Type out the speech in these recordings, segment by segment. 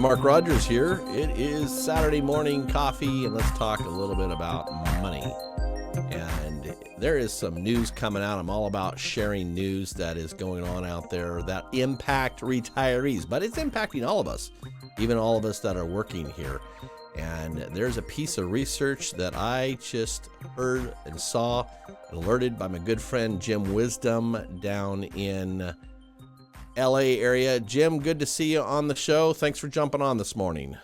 Mark Rogers here. It is Saturday morning coffee, and let's talk a little bit about money. And there is some news coming out. I'm all about sharing news that is going on out there that impact retirees, but it's impacting all of us, even all of us that are working here. And there's a piece of research that I just heard and saw, alerted by my good friend Jim Wisdom down in LA area. Jim, good to see you on the show. Thanks for jumping on this morning.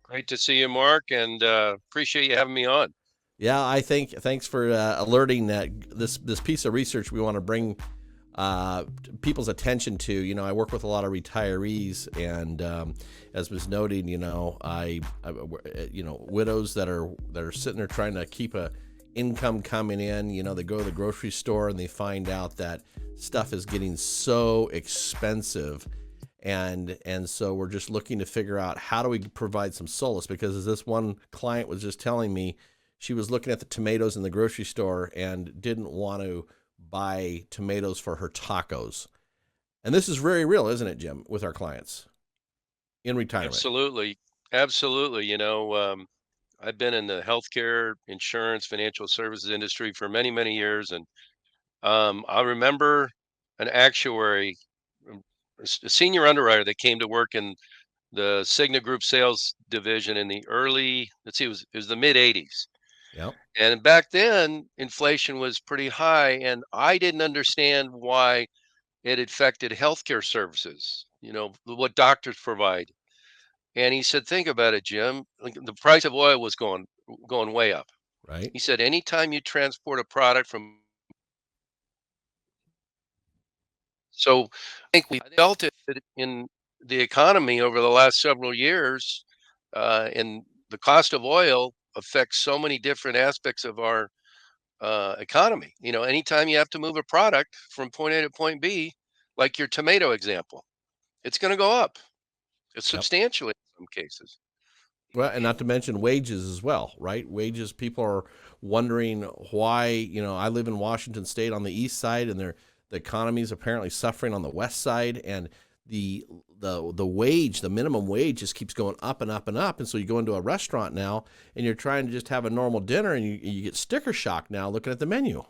Great to see you, Mark, and appreciate you having me on. Yeah, I think thanks for alerting that this piece of research we want to bring people's attention to. I work with a lot of retirees, and as was noted, I widows that are sitting there trying to keep a income coming in. They go to the grocery store and they find out that stuff is getting so expensive. And so we're just looking to figure out how do we provide some solace, because as this one client was just telling me, she was looking at the tomatoes in the grocery store and didn't want to buy tomatoes for her tacos. And this is very real, isn't it, Jim, with our clients in retirement? Absolutely, absolutely. I've been in the healthcare, insurance, financial services industry for many, many years, and I remember an actuary, a senior underwriter that came to work in the Cigna Group sales division in the early, let's see, it was the mid '80s. Yep. And back then, inflation was pretty high, and I didn't understand why it affected healthcare services, what doctors provide. And he said, think about it, Jim. Like, the price of oil was going way up. Right. He said, anytime you transport a product from, so I think we felt it in the economy over the last several years, and the cost of oil affects so many different aspects of our economy. Anytime you have to move a product from point A to point B, like your tomato example, it's going to go up. It's Yep. substantially in some cases. Well, and not to mention wages as well, right? Wages, people are wondering why, I live in Washington State on the east side, and the economy is apparently suffering on the west side, and the the minimum wage just keeps going up and up and up. And so you go into a restaurant now and you're trying to just have a normal dinner, and you get sticker shock now looking at the menu.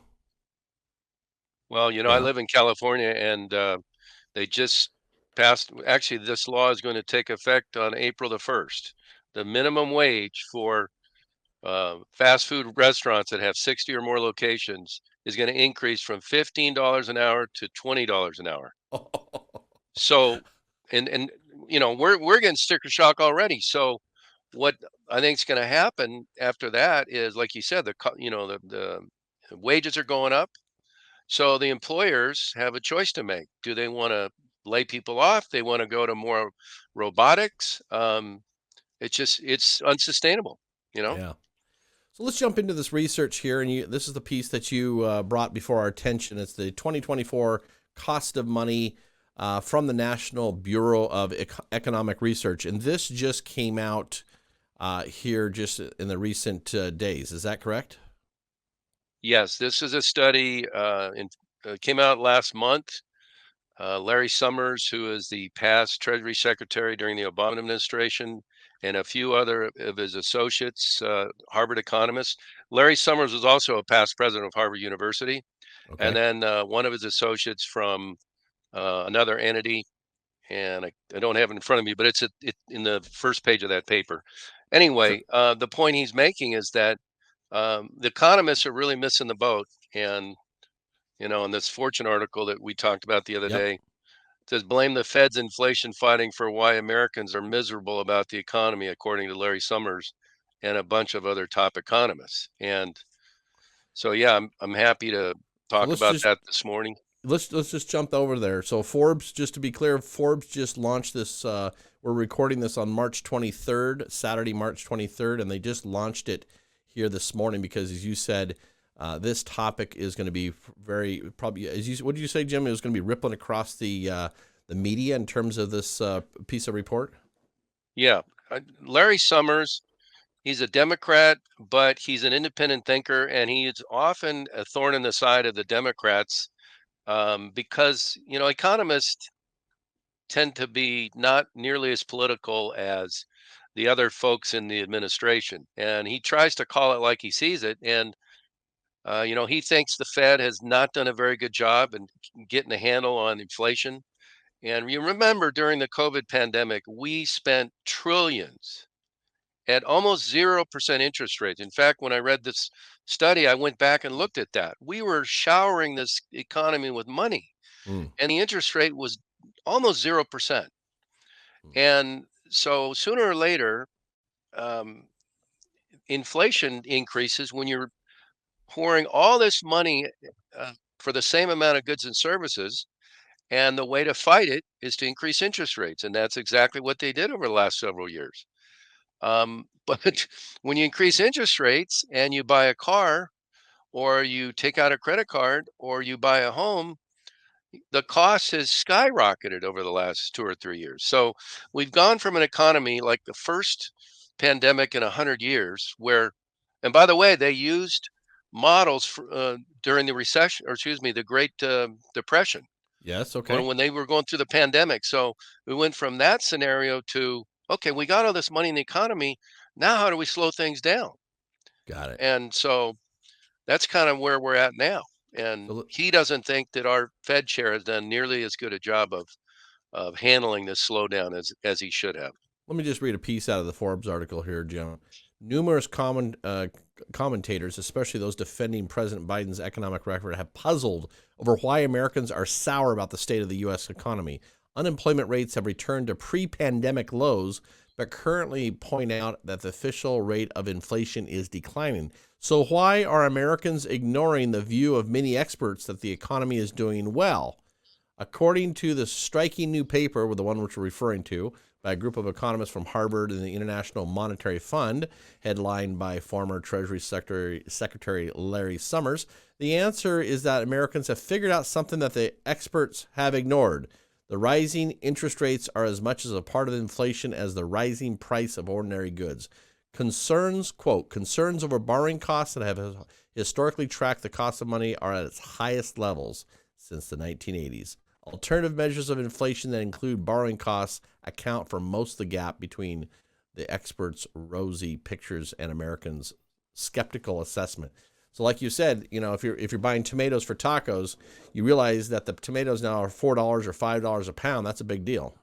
Well, I Yeah. live in California, and they just passed. Actually, this law is going to take effect on April the 1st. The minimum wage for fast food restaurants that have 60 or more locations is going to increase from $15 an hour to $20 an hour. So, and we're getting sticker shock already. So, what I think is going to happen after that is, like you said, the wages are going up. So the employers have a choice to make. Do they want to lay people off? They want to go to more robotics. It's unsustainable. You know. Yeah. So let's jump into this research here, and this is the piece that you brought before our attention. It's the 2024 cost of money from the National Bureau of Economic Research, and this just came out here just in the recent days. Is that correct? Yes, this is a study came out last month. Larry Summers, who is the past Treasury Secretary during the Obama administration, and a few other of his associates, Harvard economists. Larry Summers was also a past president of Harvard University, and Okay. then one of his associates from another entity, and I don't have it in front of me, but it's in the first page of that paper. Sure. Anyway, the point he's making is that the economists are really missing the boat, and in this Fortune article that we talked about the other Yep. day, says blame the Fed's inflation fighting for why Americans are miserable about the economy, according to Larry Summers and a bunch of other top economists. And so, yeah, I'm happy to So talk about that this morning. let's just jump over there. So Forbes, just to be clear, Forbes just launched this. We're recording this on March 23rd, Saturday, March 23rd, and they just launched it here this morning because, as you said, this topic is going to be very probably. What did you say, Jim? It was going to be rippling across the media in terms of this piece of report. Yeah, Larry Summers, he's a Democrat, but he's an independent thinker, and he's often a thorn in the side of the Democrats because economists. tend to be not nearly as political as the other folks in the administration. And he tries to call it like he sees it. And, he thinks the Fed has not done a very good job in getting a handle on inflation. And you remember during the COVID pandemic, we spent trillions at almost 0% interest rates. In fact, when I read this study, I went back and looked at that. We were showering this economy with money, Mm, and the interest rate was almost 0%. mm. And so sooner or later, um, inflation increases when you're pouring all this money for the same amount of goods and services. And the way to fight it is to increase interest rates. And that's exactly what they did over the last several years. But when you increase interest rates and you buy a car or you take out a credit card or you buy a home, the cost has skyrocketed over the last 2 or 3 years. So we've gone from an economy like the first pandemic in 100 years, where, and by the way, they used models during the recession, or excuse me, the Great Depression, Yes. Okay. when they were going through the pandemic. So we went from that scenario to, okay, we got all this money in the economy. Now, how do we slow things down? Got it. And so that's kind of where we're at now. And So he doesn't think that our Fed chair has done nearly as good a job of handling this slowdown as he should have. let me just read a piece out of the Forbes article here, Jim. Numerous commentators, especially those defending President Biden's economic record, have puzzled over why Americans are sour about the state of the U.S. economy. Unemployment rates have returned to pre pandemic lows, but currently point out that the official rate of inflation is declining. So, why are Americans ignoring the view of many experts that the economy is doing well? According to the striking new paper, with the one which we're referring to, by a group of economists from Harvard and the International Monetary Fund, headlined by former Treasury Secretary Larry Summers, the answer is that Americans have figured out something that the experts have ignored. The rising interest rates are as much as a part of inflation as the rising price of ordinary goods. Concerns, quote, concerns over borrowing costs that have historically tracked the cost of money are at its highest levels since the 1980s. Alternative measures of inflation that include borrowing costs account for most of the gap between the experts' rosy pictures and Americans' skeptical assessment. So, like you said, if you're buying tomatoes for tacos, you realize that the tomatoes now are $4 or $5 a pound. That's a big deal.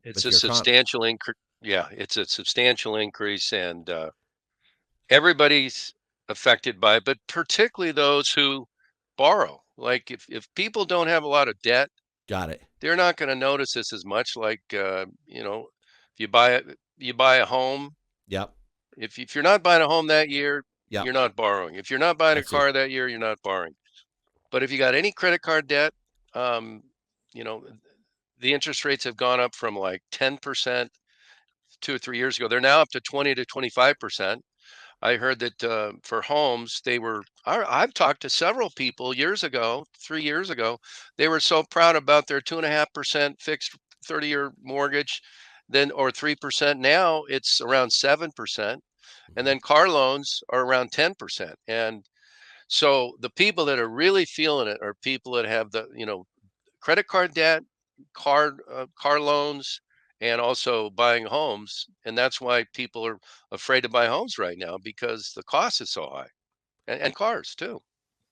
It's But a your substantial increase. Yeah, it's a substantial increase, and everybody's affected by it, but particularly those who borrow. Like if people don't have a lot of debt, got it. they're not going to notice this as much. Like if you buy a home. Yep. If you're not buying a home that year, Yep. you're not borrowing. If you're not buying I a see. car that year, you're not borrowing. But if you got any credit card debt, um, you know, the interest rates have gone up from like 10% 2 or 3 years ago. They're now up to 20 to 25%. I heard that for homes, I've talked to several people years ago, 3 years ago. They were so proud about their 2.5% fixed 30-year mortgage, then or 3%. Now it's around 7%. And Mhm. then car loans are around 10%. And so the people that are really feeling it are people that have the, credit card debt, car loans, and also buying homes. And that's why people are afraid to buy homes right now, because the cost is so high, and cars too.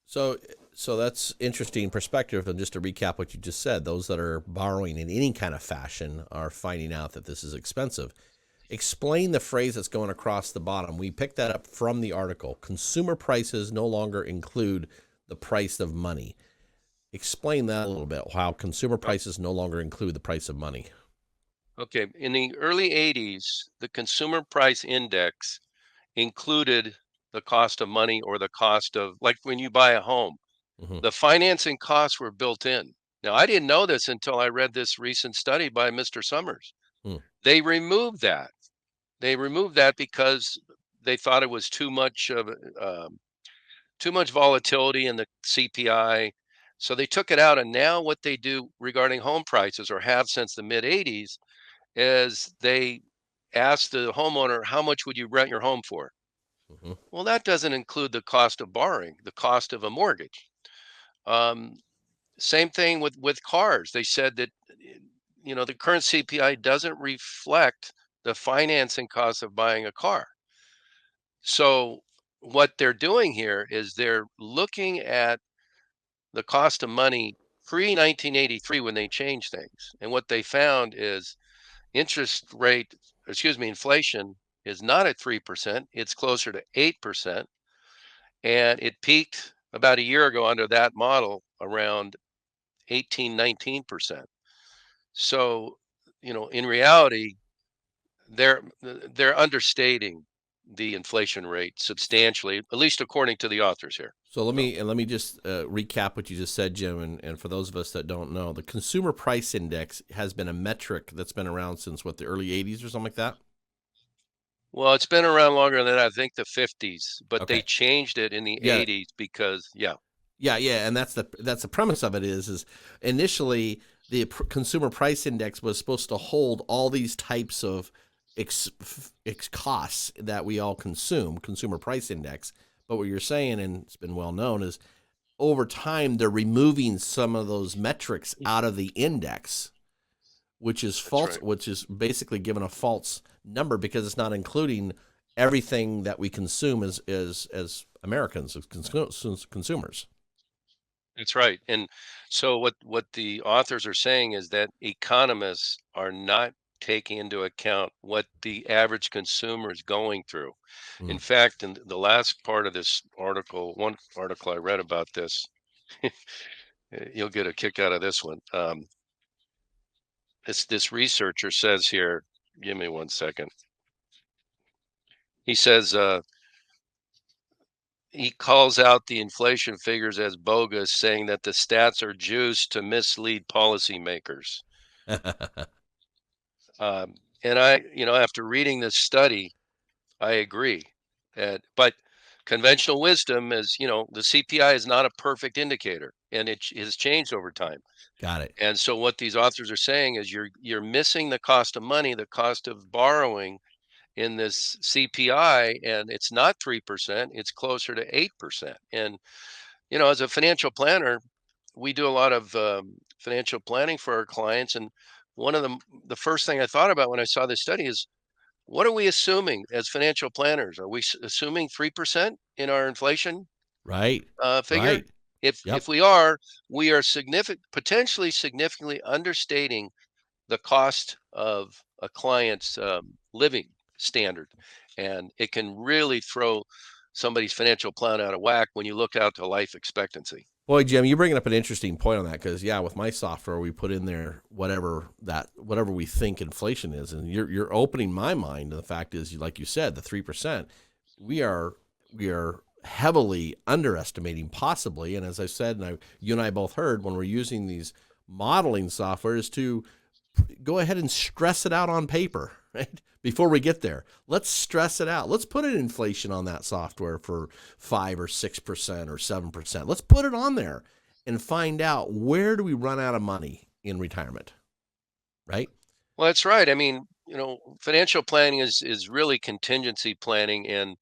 So, so that's interesting perspective. And just to recap what you just said, those that are borrowing in any kind of fashion are finding out that this is expensive. Explain the phrase that's going across the bottom. We picked that up from the article. Consumer prices no longer include the price of money. Explain that a little bit. How consumer Oh, prices no longer include the price of money. okay. In the early 80s, the consumer price index included the cost of money, or the cost of, like, when you buy a home, Mm-hmm. the financing costs were built in. Now, I didn't know this until I read this recent study by Mr. Summers. Hmm. They removed that. They removed that because they thought it was too much volatility in the CPI. So they took it out. And now what they do regarding home prices, or have since the mid 80s, is they ask the homeowner, how much would you rent your home for? Mm-hmm. Well, that doesn't include the cost of borrowing, the cost of a mortgage. Um, same thing with cars. They said that, the current CPI doesn't reflect the financing cost of buying a car. So what they're doing here is they're looking at the cost of money pre 1983 when they changed things. And what they found is inflation is not at 3%, it's closer to 8%. And it peaked about a year ago under that model around 18, 19%. So, in reality, they're understating the inflation rate substantially, at least according to the authors here. So let me just recap what you just said, Jim, and for those of us that don't know, the Consumer Price Index has been a metric that's been around since what, the early '80s or something like that. Well, it's been around longer than I think the 50s, but they Okay. changed it in the Yeah. 80s because, yeah. Yeah, and that's the premise of it is initially the Consumer Price Index was supposed to hold all these types of costs that we all consume, Consumer Price Index. But what you're saying, and it's been well known, is over time they're removing some of those metrics out of the index, which is That's false, right. which is basically given a false number because it's not including everything that we consume as Americans, as consumers. That's right. And so what the authors are saying is that economists are not taking into account what the average consumer is going through. In Mm. fact, in the last part of this article, one article I read about this, you'll get a kick out of this one. This researcher says here, give me 1 second. He says he calls out the inflation figures as bogus, saying that the stats are juiced to mislead policymakers. And after reading this study, I agree. But conventional wisdom is, the CPI is not a perfect indicator, and it has changed over time. Got it. And so what these authors are saying is you're missing the cost of money, the cost of borrowing in this CPI, and it's not 3%, it's closer to 8%. And as a financial planner, we do a lot of financial planning for our clients, and one of the first thing I thought about when I saw this study is, what are we assuming as financial planners? Are we assuming 3% in our inflation Right. figure? Right. If Yep. we are, we are potentially significantly understating the cost of a client's living standard, and it can really throw somebody's financial plan out of whack when you look out to life expectancy. Boy, Jim, you're bringing up an interesting point on that because yeah, with my software, we put in there whatever we think inflation is, and you're opening my mind. And the fact is, like you said, the 3%, we are heavily underestimating possibly. And as I said, you and I both heard when we're using these modeling softwares to go ahead and stress it out on paper, right? Before we get there, let's stress it out. Let's put an inflation on that software for 5 or 6% or 7%. Let's put it on there and find out where do we run out of money in retirement, right? Well, that's right. I mean, financial planning is really contingency planning, and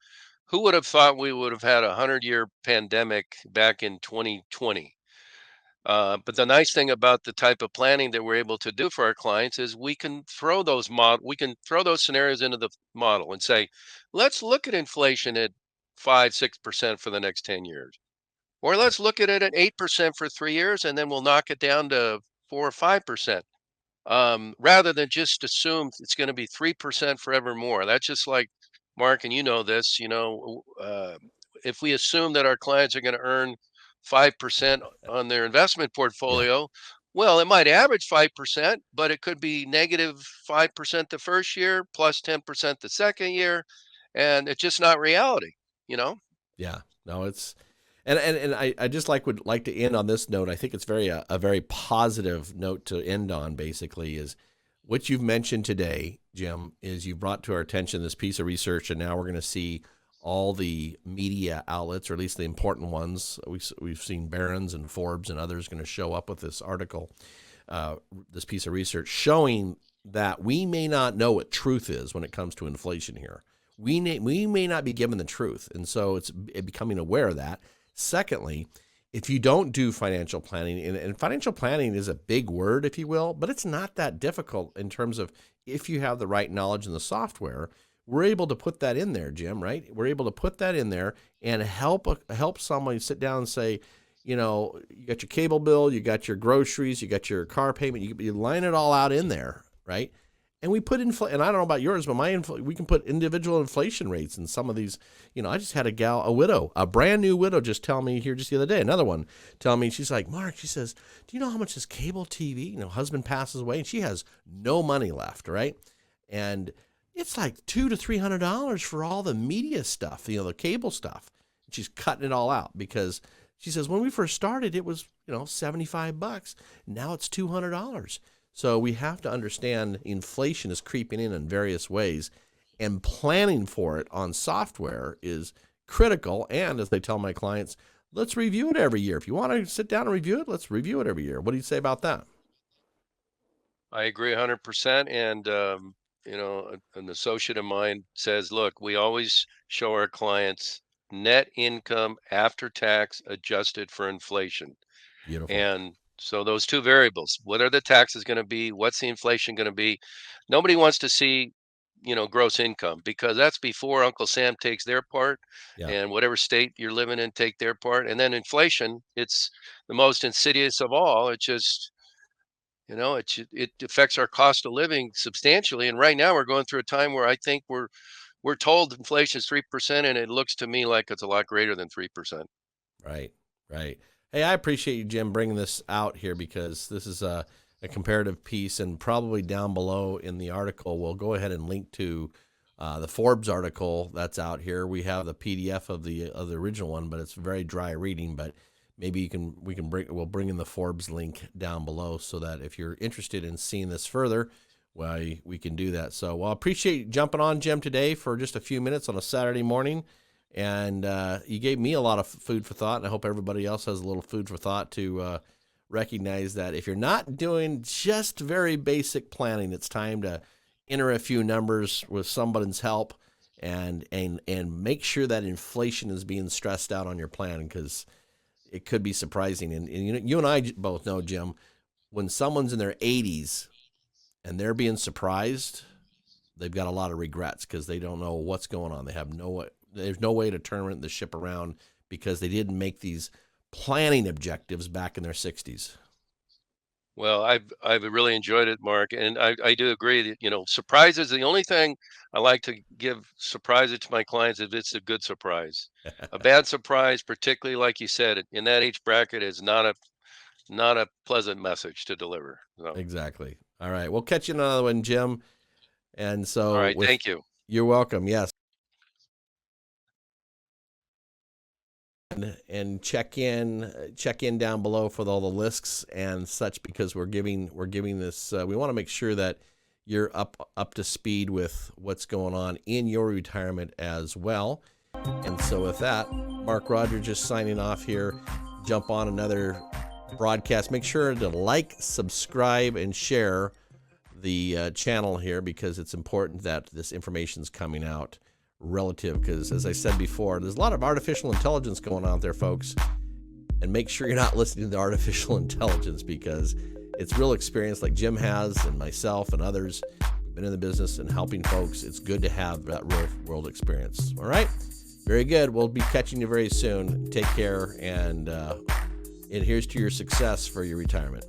who would have thought we would have had a 100-year pandemic back in 2020? But the nice thing about the type of planning that we're able to do for our clients is we can throw those scenarios into the model and say, let's look at inflation at 5, 6% for the next 10 years. Or let's look at it at 8% for 3 years, and then we'll knock it down to 4 or 5%. Rather than just assume it's going to be 3% forevermore. That's just like, Mark, and you know this, if we assume that our clients are going to earn 5% on their investment Yeah. portfolio, well, it might average 5%, but it could be negative 5% the first year, plus 10% the second year, and it's just not reality, you know? Yeah. No, it's and I just would like to end on this note. I think it's a very positive note to end on. Basically, is what you've mentioned today, Jim. Is you brought to our attention this piece of research, and now we're going to see all the media outlets, or at least the important ones. We've seen Barron's and Forbes and others going to show up with this article, this piece of research showing that we may not know what truth is when it comes to inflation here. We may not be given the truth, and so it's becoming aware of that. Secondly, if you don't do financial planning, and financial planning is a big word, if you will, but it's not that difficult in terms of if you have the right knowledge in the software, we're able to put that in there, Jim, right? We're able to put that in there and help someone sit down and say, you know, you got your cable bill, you got your groceries, you got your car payment, you line it all out in there, right? And we put and I don't know about yours, but we can put individual inflation rates in some of these. You know, I just had a brand new widow just tell me here just the other day, another one tell me, she's like, Mark, she says, do you know how much is cable TV? You know, husband passes away and she has no money left, right? And it's like $200 to $300 for all the media stuff, you know, the cable stuff. And she's cutting it all out because she says, when we first started, it was, you know, $75. Now it's $200. So we have to understand inflation is creeping in various ways, and planning for it on software is critical. And as they tell my clients, let's review it every year. If you want to sit down and review it, let's review it every year. What do you say about that? I agree 100%. And, you know, an associate of mine says, look, we always show our clients net income after tax adjusted for inflation. Beautiful. And so those two variables, what are the taxes going to be? What's the inflation going to be? Nobody wants to see, you know, gross income, because that's before Uncle Sam takes their part, Yeah. and whatever state you're living in take their part. And then inflation, it's the most insidious of all. It just, you know, it affects our cost of living substantially. And right now we're going through a time where I think we're told inflation is 3%, and it looks to me like it's a lot greater than 3%. Right, right. Hey, I appreciate you, Jim, bringing this out here, because this is a comparative piece, and probably down below in the article, we'll go ahead and link to the Forbes article that's out here. We have the PDF of the original one, but it's very dry reading. But maybe we'll bring in the Forbes link down below, so that if you're interested in seeing this further, well, we can do that. So, well, I appreciate you jumping on, Jim, today for just a few minutes on a Saturday morning. And you gave me a lot of food for thought, and I hope everybody else has a little food for thought to recognize that if you're not doing just very basic planning, it's time to enter a few numbers with somebody's help, and make sure that inflation is being stressed out on your plan, because it could be surprising. And you and I both know, Jim, when someone's in their 80s and they're being surprised, they've got a lot of regrets, because they don't know what's going on. There's no way to turn the ship around, because they didn't make these planning objectives back in their 60s. Well, I've really enjoyed it, Mark, and I do agree that, you know, surprises, the only thing I like to give surprises to my clients if it's a good surprise. A bad surprise, particularly like you said, in that age bracket, is not a pleasant message to deliver. So. Exactly. All right, we'll catch you in another one, Jim. And so, all right, thank you. You're welcome. Yes. And check in down below for all the lists and such, because we're giving this. We want to make sure that you're up to speed with what's going on in your retirement as well. And so with that, Mark Rogers just signing off here. Jump on another broadcast. Make sure to like, subscribe, and share the channel here, because it's important that this information is coming out relative, because as I said before, there's a lot of artificial intelligence going on out there, folks, and make sure you're not listening to artificial intelligence, because it's real experience like Jim has, and myself and others who've been in the business and helping folks. It's good to have that real world experience. All right, very good. We'll be catching you very soon. Take care, and here's to your success for your retirement.